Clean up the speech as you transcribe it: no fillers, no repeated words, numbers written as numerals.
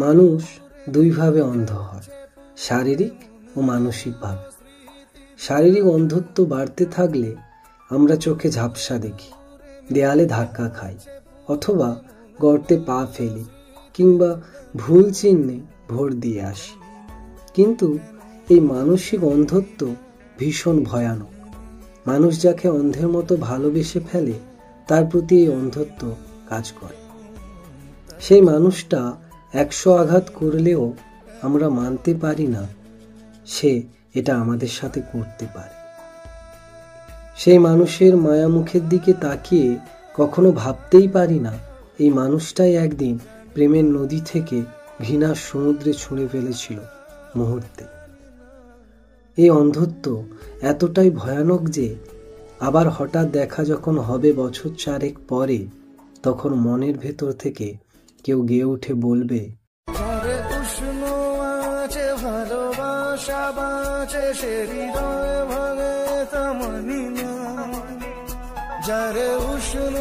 মানুষ দুইভাবে অন্ধ হয়, শারীরিক ও মানসিকভাবে। শারীরিক অন্ধত্ব বাড়তে থাকলে আমরা চোখে ঝাপসা দেখি, দেয়ালে ধাক্কা খাই, অথবা গর্তে পা ফেলি, কিংবা ভুল চিহ্নে ভোট দিয়ে আসি। কিন্তু এই মানসিক অন্ধত্ব ভীষণ ভয়ানক। মানুষ যাকে অন্ধের মতো ভালোবেসে ফেলে তার প্রতি এই অন্ধত্ব কাজ করে। সেই মানুষটা 100 আঘাত করলেও আমরা মানতে পারি না সে এটা আমাদের সাথে করতে পারে। সেই মানুষের মায়া মুখের দিকে তাকিয়ে কখনো ভাবতেই পারি না এই মানুষটাই একদিন প্রেমের নদী থেকে ঘৃণার সমুদ্রে ছুঁড়ে ফেলেছিল মুহূর্তে। এই অন্ধত্ব এতটাই ভয়ানক যে আবার হঠাৎ দেখা যখন হবে বছর 4 পরে, তখন মনের ভেতর থেকে কেউ গেয়ে উঠে বলবে, ভালোবাসা বাঁচে সে হৃদয় ভাঙে তা মানি না, যারে উষ্ণ